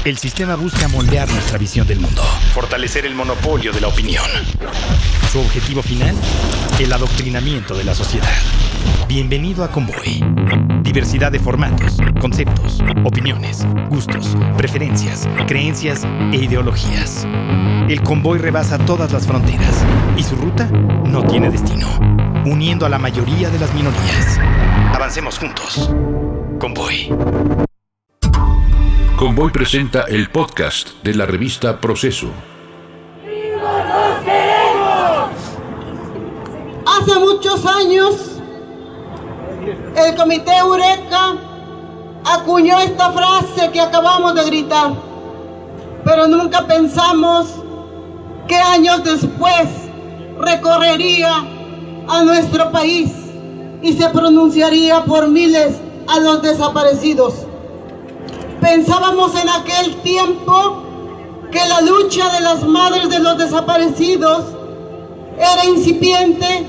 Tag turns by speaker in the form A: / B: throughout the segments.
A: El sistema busca moldear nuestra visión del mundo, fortalecer el monopolio de la opinión. Su objetivo final, el adoctrinamiento de la sociedad. Bienvenido a Convoy. Diversidad de formatos, conceptos, opiniones, gustos, preferencias, creencias e ideologías. El Convoy rebasa todas las fronteras y su ruta no tiene destino, uniendo a la mayoría de las minorías. Avancemos juntos. Convoy.
B: Convoy presenta el podcast de la revista Proceso.
C: Hace muchos años, el Comité Eureka acuñó esta frase que acabamos de gritar, pero nunca pensamos que años después recorrería a nuestro país y se pronunciaría por miles a los desaparecidos. Pensábamos en aquel tiempo que la lucha de las madres de los desaparecidos era incipiente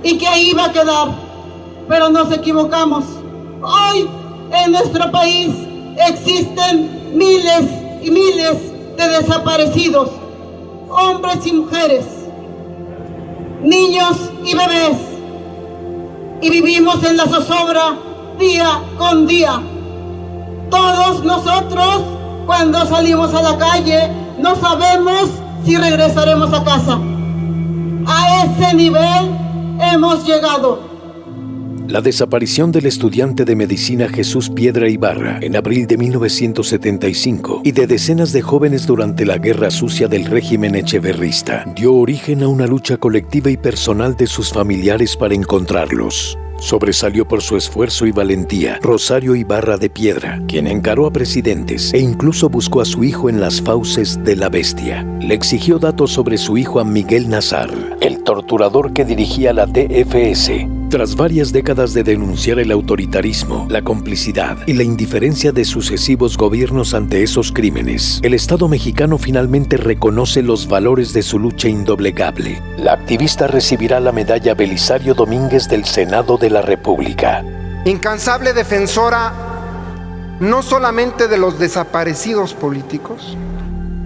C: y que ahí iba a quedar, pero nos equivocamos. Hoy en nuestro país existen miles y miles de desaparecidos, hombres y mujeres, niños y bebés, y vivimos en la zozobra día con día. Todos nosotros, cuando salimos a la calle, no sabemos si regresaremos a casa. A ese nivel hemos llegado.
D: La desaparición del estudiante de medicina Jesús Piedra Ibarra en abril de 1975 y de decenas de jóvenes durante la guerra sucia del régimen echeverrista dio origen a una lucha colectiva y personal de sus familiares para encontrarlos. Sobresalió por su esfuerzo y valentía Rosario Ibarra de Piedra, quien encaró a presidentes e incluso buscó a su hijo en las fauces de la bestia. Le exigió datos sobre su hijo a Miguel Nazar, el torturador que dirigía la DFS. Tras varias décadas de denunciar el autoritarismo, la complicidad y la indiferencia de sucesivos gobiernos ante esos crímenes, el Estado mexicano finalmente reconoce los valores de su lucha indoblegable. La activista recibirá la medalla Belisario Domínguez del Senado de la República.
E: Incansable defensora no solamente de los desaparecidos políticos,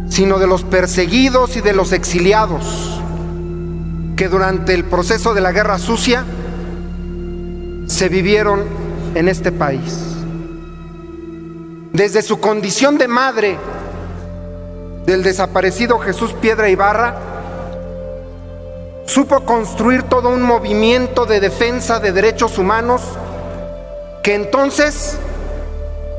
E: sino de los perseguidos y de los exiliados, que durante el proceso de la guerra sucia se vivieron en este país. Desde su condición de madre del desaparecido Jesús Piedra Ibarra, supo construir todo un movimiento de defensa de derechos humanos que entonces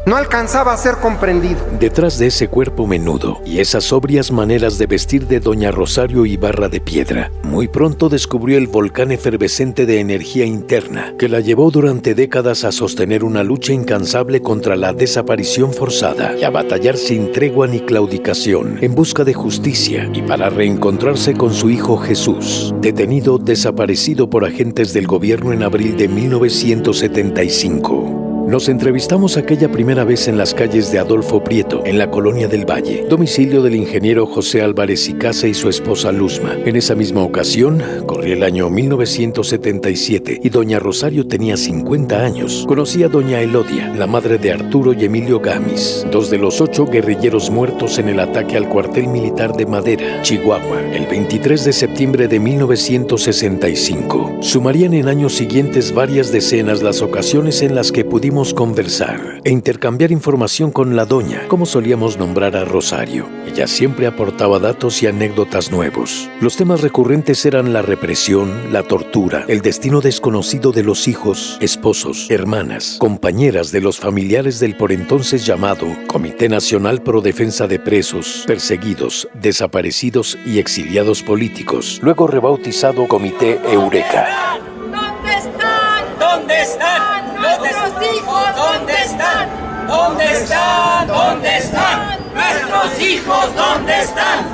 E: no alcanzaba a ser comprendido.
D: Detrás de ese cuerpo menudo y esas sobrias maneras de vestir de doña Rosario Ibarra de Piedra, muy pronto descubrió el volcán efervescente de energía interna que la llevó durante décadas a sostener una lucha incansable contra la desaparición forzada y a batallar sin tregua ni claudicación en busca de justicia y para reencontrarse con su hijo Jesús, detenido desaparecido por agentes del gobierno en abril de 1975. Nos entrevistamos aquella primera vez en las calles de Adolfo Prieto, en la Colonia del Valle, domicilio del ingeniero José Álvarez y Casa y su esposa Luzma. En esa misma ocasión, corría el año 1977 y doña Rosario tenía 50 años. Conocí a doña Elodia, la madre de Arturo y Emilio Gamis, 2 de los 8 guerrilleros muertos en el ataque al cuartel militar de Madera, Chihuahua, el 23 de septiembre de 1965. Sumarían en años siguientes varias decenas las ocasiones en las que pudimos conversar e intercambiar información con la doña, como solíamos nombrar a Rosario. Ella siempre aportaba datos y anécdotas nuevos. Los temas recurrentes eran la represión, la tortura, el destino desconocido de los hijos, esposos, hermanas, compañeras de los familiares del por entonces llamado Comité Nacional Pro Defensa de Presos, Perseguidos, Desaparecidos y Exiliados Políticos, luego rebautizado Comité Eureka.
F: ¿Dónde están? ¿Dónde están? ¡Nuestros hijos! ¿Dónde están? ¿Dónde están? ¿Dónde están? ¡Nuestros hijos! ¿Dónde están?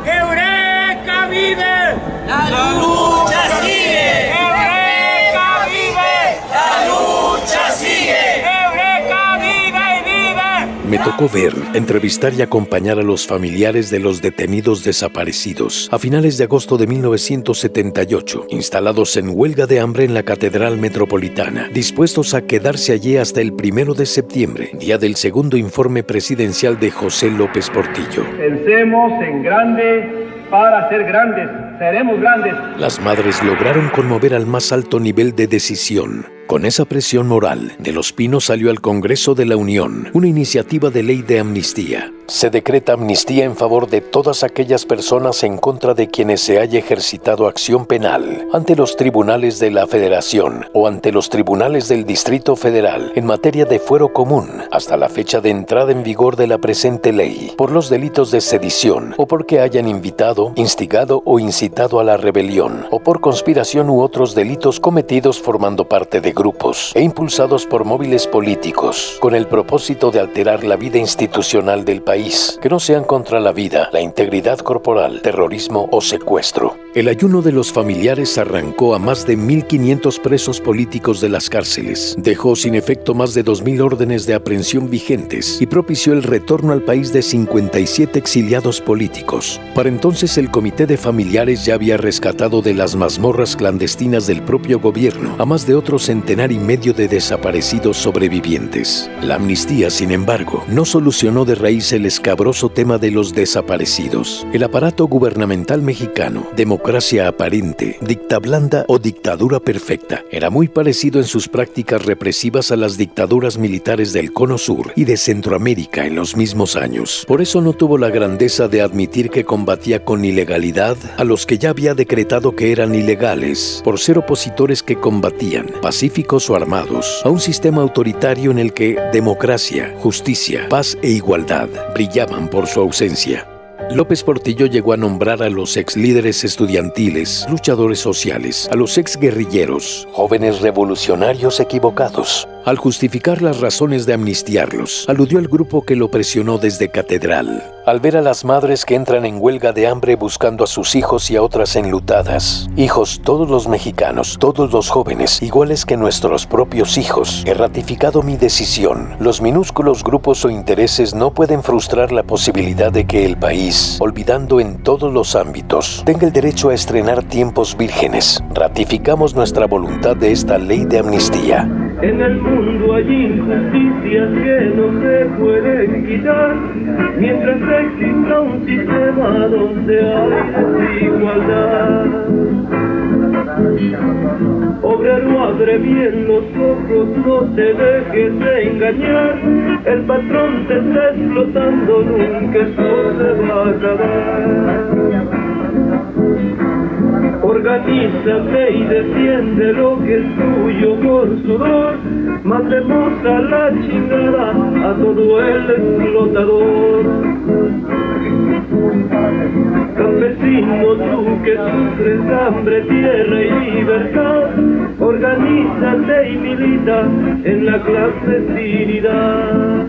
F: ¡Eureka vive! ¡La lucha sigue! ¡Eureka vive! ¡La lucha sigue! ¡Eureka vive y vive!
D: Me tocó ver, entrevistar y acompañar a los familiares de los detenidos desaparecidos a finales de agosto de 1978, instalados en huelga de hambre en la Catedral Metropolitana, dispuestos a quedarse allí hasta el 1 de septiembre, día del segundo informe presidencial de José López Portillo.
G: Pensemos en grande para ser grandes, seremos grandes.
D: Las madres lograron conmover al más alto nivel de decisión. Con esa presión moral, De los Pinos salió al Congreso de la Unión una iniciativa de ley de amnistía. Se decreta amnistía en favor de todas aquellas personas en contra de quienes se haya ejercitado acción penal ante los tribunales de la Federación o ante los tribunales del Distrito Federal en materia de fuero común hasta la fecha de entrada en vigor de la presente ley por los delitos de sedición o porque hayan invitado, instigado o incitado a la rebelión o por conspiración u otros delitos cometidos formando parte de grupos e impulsados por móviles políticos con el propósito de alterar la vida institucional del país, que no sean contra la vida, la integridad corporal, terrorismo o secuestro. El ayuno de los familiares arrancó a más de 1.500 presos políticos de las cárceles, dejó sin efecto más de 2.000 órdenes de aprehensión vigentes y propició el retorno al país de 57 exiliados políticos. Para entonces el Comité de Familiares ya había rescatado de las mazmorras clandestinas del propio gobierno a más de otro 1,5 centenar de desaparecidos sobrevivientes. La amnistía, sin embargo, no solucionó de raíz el escabroso tema de los desaparecidos. El aparato gubernamental mexicano, democracia aparente, dicta blanda o dictadura perfecta, era muy parecido en sus prácticas represivas a las dictaduras militares del Cono Sur y de Centroamérica en los mismos años. Por eso no tuvo la grandeza de admitir que combatía con ilegalidad a los que ya había decretado que eran ilegales, por ser opositores que combatían, pacíficos o armados, a un sistema autoritario en el que democracia, justicia, paz e igualdad brillaban por su ausencia. López Portillo llegó a nombrar a los ex líderes estudiantiles, luchadores sociales, a los ex guerrilleros, jóvenes revolucionarios equivocados. Al justificar las razones de amnistiarlos, aludió al grupo que lo presionó desde Catedral. Al ver a las madres que entran en huelga de hambre buscando a sus hijos y a otras enlutadas, hijos todos los mexicanos, todos los jóvenes, iguales que nuestros propios hijos, he ratificado mi decisión. Los minúsculos grupos o intereses no pueden frustrar la posibilidad de que el país, olvidando en todos los ámbitos, tenga el derecho a estrenar tiempos vírgenes. Ratificamos nuestra voluntad de esta ley de amnistía.
G: En el mundo hay injusticias que no se pueden quitar, mientras exista un sistema donde hay desigualdad. Obrero, abre bien los ojos, no te dejes de engañar, el patrón te está explotando, nunca esto se va a acabar. Organízate y defiende lo que es tuyo por sudor. Mandemos a la chingada a todo el explotador. Campesino, tú que sufres hambre, tierra y libertad, organízate y milita en la clandestinidad.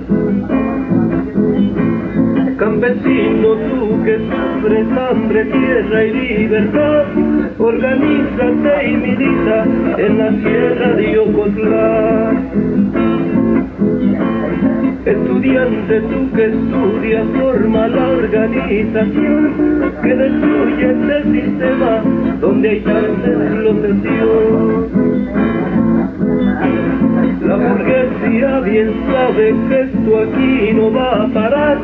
G: Campesino, tú que sufres hambre, tierra y libertad, organízate y milita en la sierra de Ocotlán. Estudiante, tú que estudias, forma la organización que destruye este sistema donde hay tanta explotación. La burguesía bien sabe que esto aquí no va a parar,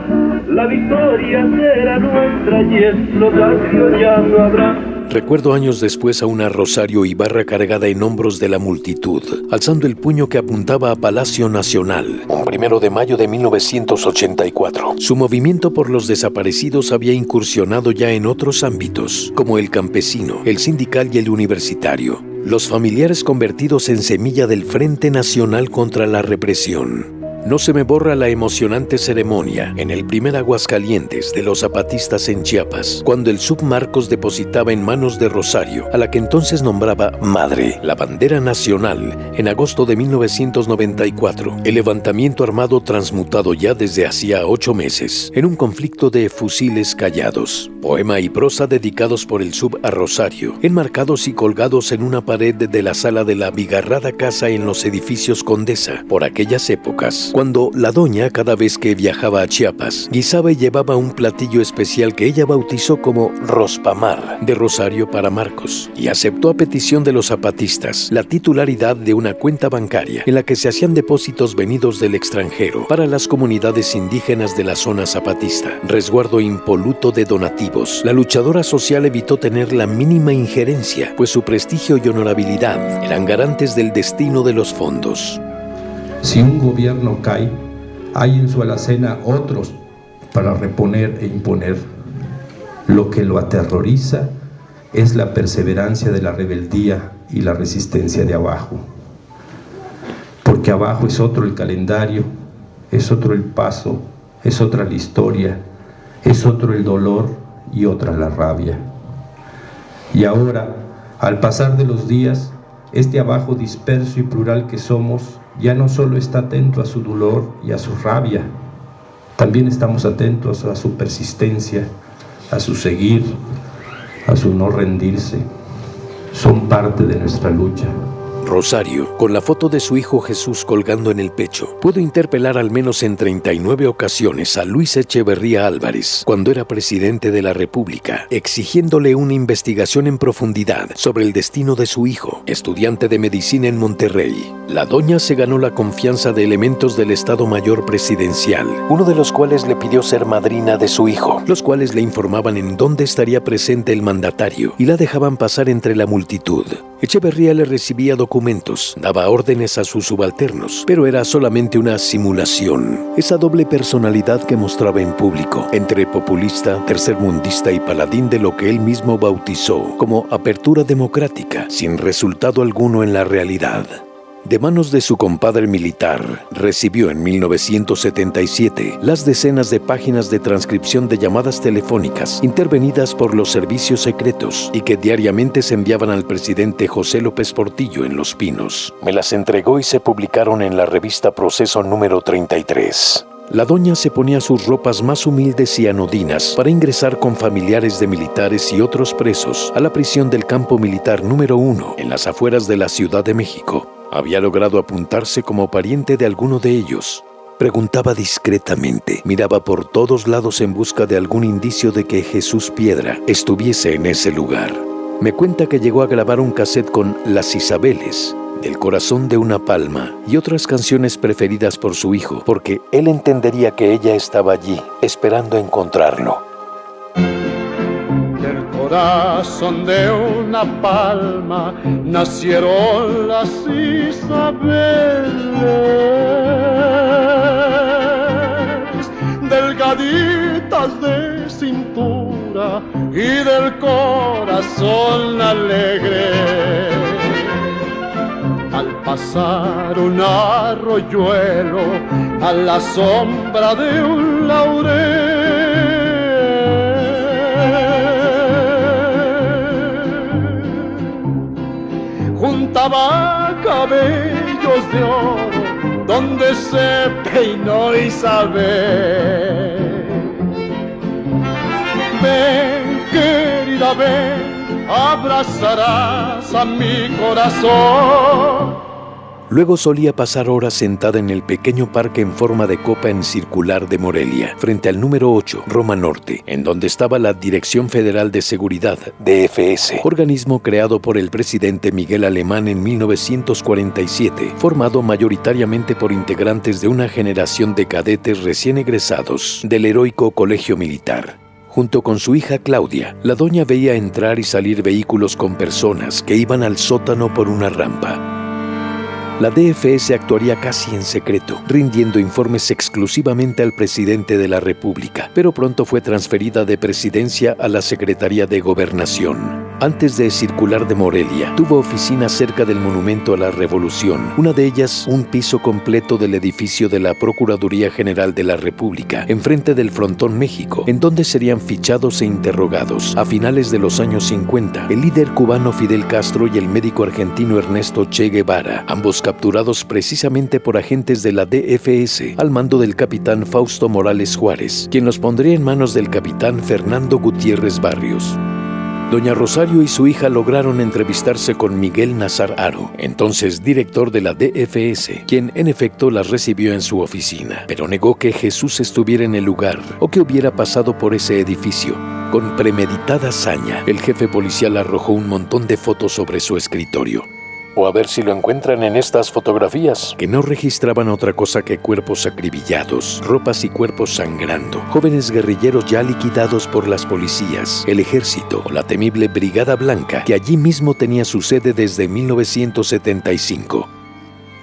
G: la victoria será nuestra y explotación ya no habrá.
D: Recuerdo años después a una Rosario Ibarra cargada en hombros de la multitud, alzando el puño que apuntaba a Palacio Nacional, un 1 de mayo de 1984. Su movimiento por los desaparecidos había incursionado ya en otros ámbitos, como el campesino, el sindical y el universitario. Los familiares convertidos en semilla del Frente Nacional contra la Represión. No se me borra la emocionante ceremonia en el primer Aguascalientes de los zapatistas en Chiapas, cuando el submarcos depositaba en manos de Rosario, a la que entonces nombraba Madre, la bandera nacional en agosto de 1994, el levantamiento armado transmutado ya desde hacía 8 meses en un conflicto de fusiles callados. poema y prosa dedicados por el sub a Rosario, enmarcados y colgados en una pared de la sala de la abigarrada casa en los edificios Condesa, por aquellas épocas, cuando la doña, cada vez que viajaba a Chiapas, guisaba y llevaba un platillo especial que ella bautizó como Rospamar, de Rosario para Marcos, y aceptó a petición de los zapatistas la titularidad de una cuenta bancaria en la que se hacían depósitos venidos del extranjero para las comunidades indígenas de la zona zapatista, resguardo impoluto de donativos. La luchadora social evitó tener la mínima injerencia, pues su prestigio y honorabilidad eran garantes del destino de los fondos.
H: Si un gobierno cae, hay en su alacena otros para reponer e imponer. Lo que lo aterroriza es la perseverancia de la rebeldía y la resistencia de abajo. Porque abajo es otro el calendario, es otro el paso, es otra la historia, es otro el dolor y otra la rabia. Y ahora, al pasar de los días, este abajo disperso y plural que somos ya no solo está atento a su dolor y a su rabia, también estamos atentos a su persistencia, a su seguir, a su no rendirse. Son parte de nuestra lucha.
D: Rosario, con la foto de su hijo Jesús colgando en el pecho, pudo interpelar al menos en 39 ocasiones a Luis Echeverría Álvarez, cuando era presidente de la República, exigiéndole una investigación en profundidad sobre el destino de su hijo, estudiante de medicina en Monterrey. La doña se ganó la confianza de elementos del Estado Mayor Presidencial, uno de los cuales le pidió ser madrina de su hijo, los cuales le informaban en dónde estaría presente el mandatario y la dejaban pasar entre la multitud. Echeverría le recibía documentos, daba órdenes a sus subalternos, pero era solamente una simulación. Esa doble personalidad que mostraba en público, entre populista, tercermundista y paladín de lo que él mismo bautizó como apertura democrática, sin resultado alguno en la realidad. De manos de su compadre militar, recibió en 1977 las decenas de páginas de transcripción de llamadas telefónicas intervenidas por los servicios secretos y que diariamente se enviaban al presidente José López Portillo en Los Pinos. Me las entregó y se publicaron en la revista Proceso número 33. La doña se ponía sus ropas más humildes y anodinas para ingresar con familiares de militares y otros presos a la prisión del Campo Militar número 1 en las afueras de la Ciudad de México. Había logrado apuntarse como pariente de alguno de ellos. Preguntaba discretamente, miraba por todos lados en busca de algún indicio de que Jesús Piedra estuviese en ese lugar. Me cuenta que llegó a grabar un cassette con Las Isabeles, Del corazón de una palma y otras canciones preferidas por su hijo, porque él entendería que ella estaba allí, esperando encontrarlo.
G: Del corazón de una palma nacieron las Isabeles, delgaditas de cintura y del corazón alegre. Al pasar un arroyuelo a la sombra de un laurel, juntaba cabellos de oro donde se peinó Isabel. Ven, querida, ven, abrazarás a mi corazón.
D: Luego solía pasar horas sentada en el pequeño parque en forma de copa en circular de Morelia, frente al número 8, Roma Norte, en donde estaba la Dirección Federal de Seguridad, DFS, organismo creado por el presidente Miguel Alemán en 1947, formado mayoritariamente por integrantes de una generación de cadetes recién egresados del heroico Colegio Militar. Junto con su hija Claudia, la doña veía entrar y salir vehículos con personas que iban al sótano por una rampa. La DFS actuaría casi en secreto, rindiendo informes exclusivamente al presidente de la República, pero pronto fue transferida de presidencia a la Secretaría de Gobernación. Antes de circular de Morelia, tuvo oficinas cerca del Monumento a la Revolución, una de ellas un piso completo del edificio de la Procuraduría General de la República, enfrente del Frontón México, en donde serían fichados e interrogados, a finales de los años 50, el líder cubano Fidel Castro y el médico argentino Ernesto Che Guevara, ambos capturados precisamente por agentes de la DFS, al mando del capitán Fausto Morales Juárez, quien los pondría en manos del capitán Fernando Gutiérrez Barrios. Doña Rosario y su hija lograron entrevistarse con Miguel Nazar Haro, entonces director de la DFS, quien en efecto las recibió en su oficina, pero negó que Jesús estuviera en el lugar o que hubiera pasado por ese edificio. Con premeditada hazaña, el jefe policial arrojó un montón de fotos sobre su escritorio. O a ver si lo encuentran en estas fotografías, que no registraban otra cosa que cuerpos acribillados, ropas y cuerpos sangrando, jóvenes guerrilleros ya liquidados por las policías, el ejército o la temible Brigada Blanca, que allí mismo tenía su sede desde 1975.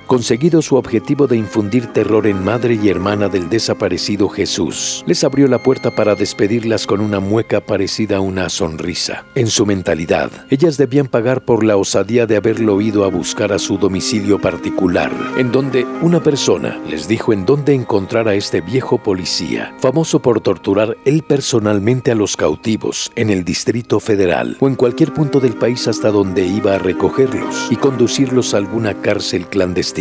D: Conseguido su objetivo de infundir terror en madre y hermana del desaparecido Jesús, les abrió la puerta para despedirlas con una mueca parecida a una sonrisa. En su mentalidad, ellas debían pagar por la osadía de haberlo ido a buscar a su domicilio particular, en donde una persona les dijo en dónde encontrar a este viejo policía, famoso por torturar él personalmente a los cautivos en el Distrito Federal o en cualquier punto del país hasta donde iba a recogerlos y conducirlos a alguna cárcel clandestina.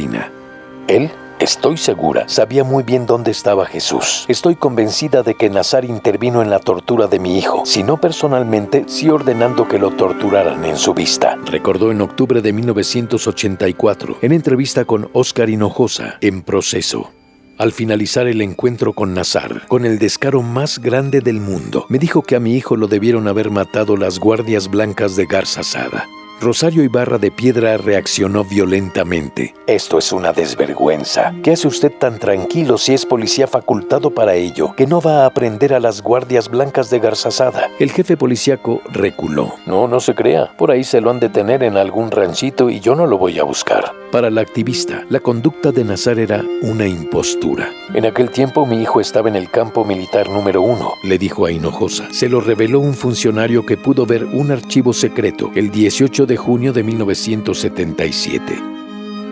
D: Él, estoy segura, sabía muy bien dónde estaba Jesús. Estoy convencida de que Nazar intervino en la tortura de mi hijo, si no personalmente, sí ordenando que lo torturaran en su vista, recordó en octubre de 1984, en entrevista con Óscar Hinojosa, en Proceso. Al finalizar el encuentro con Nazar, con el descaro más grande del mundo, me dijo que a mi hijo lo debieron haber matado las guardias blancas de Garzazada. Rosario Ibarra de Piedra reaccionó violentamente. Esto es una desvergüenza. ¿Qué hace usted tan tranquilo si es policía facultado para ello, que no va a aprender a las guardias blancas de Garzazada? El jefe policíaco reculó. No se crea. Por ahí se lo han de tener en algún ranchito y yo no lo voy a buscar. Para la activista, la conducta de Nazar era una impostura. En aquel tiempo mi hijo estaba en el campo militar número 1, le dijo a Hinojosa. Se lo reveló un funcionario que pudo ver un archivo secreto el 18 de junio de 1977.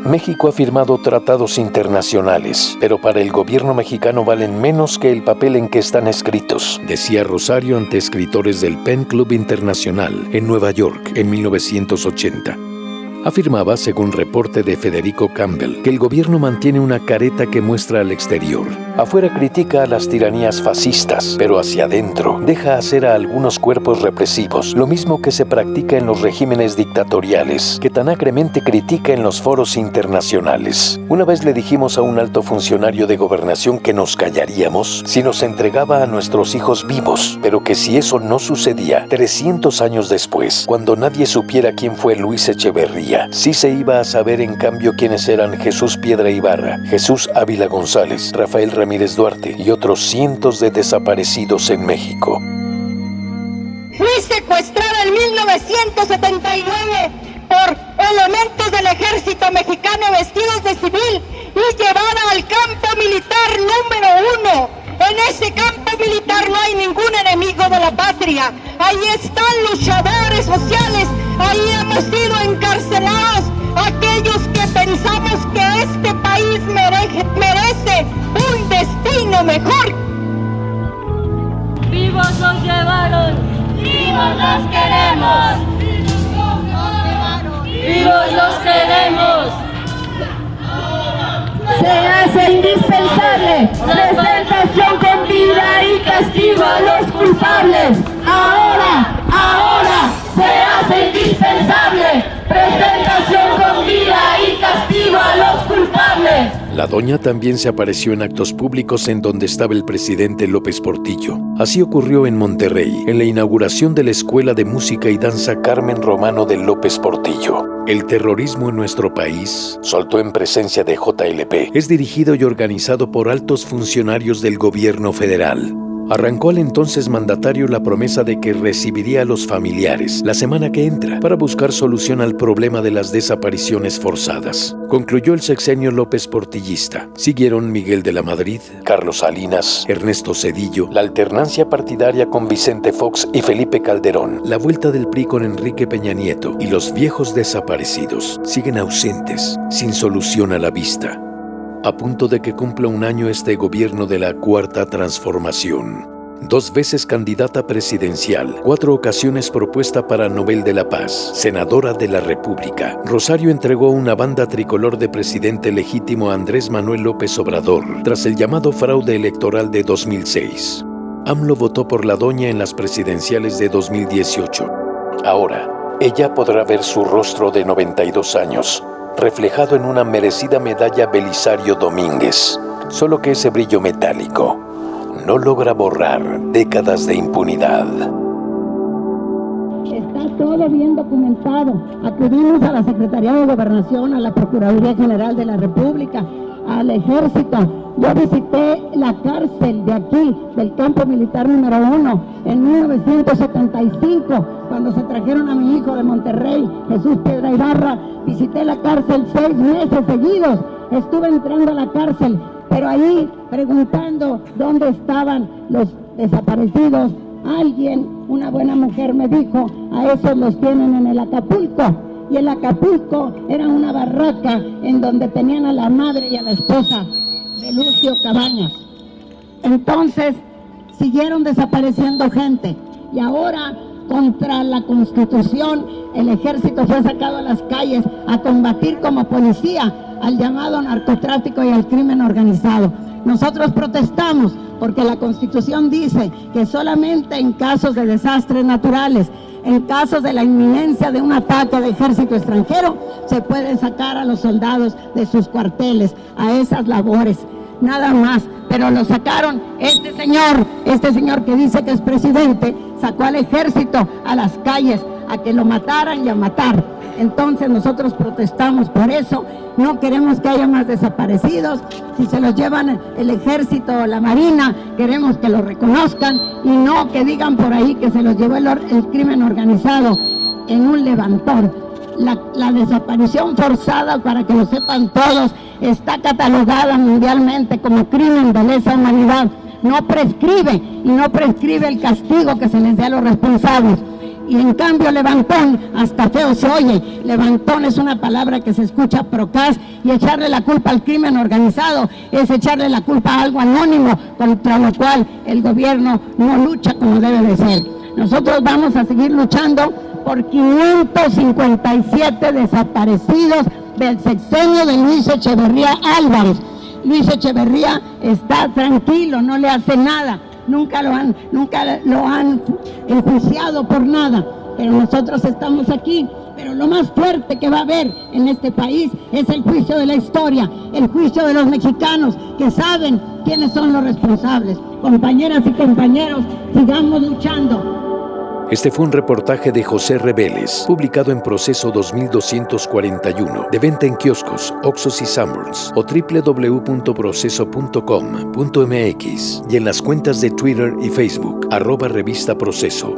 D: México ha firmado tratados internacionales, pero para el gobierno mexicano valen menos que el papel en que están escritos, decía Rosario ante escritores del Pen Club Internacional en Nueva York en 1980. Afirmaba, según reporte de Federico Campbell, que el gobierno mantiene una careta que muestra al exterior. Afuera critica a las tiranías fascistas, pero hacia adentro deja hacer a algunos cuerpos represivos, lo mismo que se practica en los regímenes dictatoriales, que tan acremente critica en los foros internacionales. Una vez le dijimos a un alto funcionario de gobernación que nos callaríamos si nos entregaba a nuestros hijos vivos, pero que si eso no sucedía, 300 años después, cuando nadie supiera quién fue Luis Echeverría, sí se iba a saber en cambio quiénes eran Jesús Piedra Ibarra, Jesús Ávila González, Rafael Ramírez Duarte y otros cientos de desaparecidos en México.
I: Fui secuestrada en 1979 por elementos del ejército mexicano vestidos de civil y llevada al campo militar número 1. En ese campo militar no hay ningún enemigo de la patria. Ahí están luchadores sociales. Ahí hemos sido encarcelados aquellos que pensamos que este país merece un destino mejor.
J: ¡Vivos los llevaron! ¡Vivos los queremos! ¡Vivos los queremos!
I: Se hace indispensable presentación con vida y castigo a los culpables. Ahora se hace indispensable presentación con vida y castigo a los culpables.
D: La doña también se apareció en actos públicos en donde estaba el presidente López Portillo. Así ocurrió en Monterrey, en la inauguración de la Escuela de Música y Danza Carmen Romano de López Portillo. El terrorismo en nuestro país, soltó en presencia de JLP, es dirigido y organizado por altos funcionarios del gobierno federal. arrancó al entonces mandatario la promesa de que recibiría a los familiares la semana que entra para buscar solución al problema de las desapariciones forzadas. Concluyó el sexenio López Portillista. Siguieron Miguel de la Madrid, Carlos Salinas, Ernesto Zedillo, la alternancia partidaria con Vicente Fox y Felipe Calderón, la vuelta del PRI con Enrique Peña Nieto y los viejos desaparecidos siguen ausentes, sin solución a la vista. A punto de que cumpla un año este gobierno de la Cuarta Transformación. 2 veces candidata presidencial, 4 ocasiones propuesta para Nobel de la Paz, senadora de la República, Rosario entregó una banda tricolor de presidente legítimo a Andrés Manuel López Obrador tras el llamado fraude electoral de 2006. AMLO votó por la doña en las presidenciales de 2018. Ahora, ella podrá ver su rostro de 92 años, reflejado en una merecida medalla Belisario Domínguez, solo que ese brillo metálico no logra borrar décadas de impunidad.
I: Está todo bien documentado. Acudimos a la Secretaría de Gobernación, a la Procuraduría General de la República, al Ejército. Yo visité la cárcel de aquí, del campo militar número 1, en 1975, cuando se trajeron a mi hijo de Monterrey, Jesús Piedra Ibarra. Visité la cárcel 6 meses seguidos. Estuve entrando a la cárcel, pero ahí preguntando dónde estaban los desaparecidos. Alguien, una buena mujer, me dijo: a esos los tienen en el Acapulco. Y el Acapulco era una barraca en donde tenían a la madre y a la esposa de Lucio Cabañas. Entonces siguieron desapareciendo gente, y ahora, contra la Constitución, el ejército fue sacado a las calles a combatir como policía al llamado narcotráfico y al crimen organizado. Nosotros protestamos porque la Constitución dice que solamente en casos de desastres naturales, en casos de la inminencia de un ataque de ejército extranjero, se pueden sacar a los soldados de sus cuarteles a esas labores, nada más. Pero lo sacaron. Este señor que dice que es presidente, sacó al ejército a las calles a que lo mataran y a matar. Entonces nosotros protestamos por eso. No queremos que haya más desaparecidos. Si se los llevan el ejército o la marina, queremos que lo reconozcan y no que digan por ahí que se los llevó el crimen organizado en un levantón. La desaparición forzada, para que lo sepan todos, está catalogada mundialmente como crimen de lesa humanidad. No prescribe, y no prescribe el castigo que se les dé a los responsables. Y en cambio levantón, hasta feo se oye. Levantón es una palabra que se escucha procaz, y echarle la culpa al crimen organizado es echarle la culpa a algo anónimo, contra lo cual el gobierno no lucha como debe de ser. Nosotros vamos a seguir luchando por 557 desaparecidos del sexenio de Luis Echeverría Álvarez. Luis Echeverría está tranquilo, no le hace nada. Nunca lo han enjuiciado por nada, pero nosotros estamos aquí. Pero lo más fuerte que va a haber en este país es el juicio de la historia, el juicio de los mexicanos que saben quiénes son los responsables. Compañeras y compañeros, sigamos luchando.
D: Este fue un reportaje de José Reveles, publicado en Proceso 2241, de venta en kioscos, Oxxos y Sanborns, o www.proceso.com.mx, y en las cuentas de Twitter y Facebook, @Revista Proceso.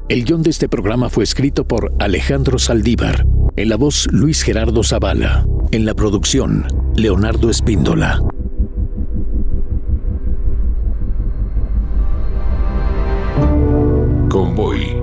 A: El guión de este programa fue escrito por Alejandro Saldívar, en la voz Luis Gerardo Zavala, en la producción Leonardo Espíndola.
B: Convoy.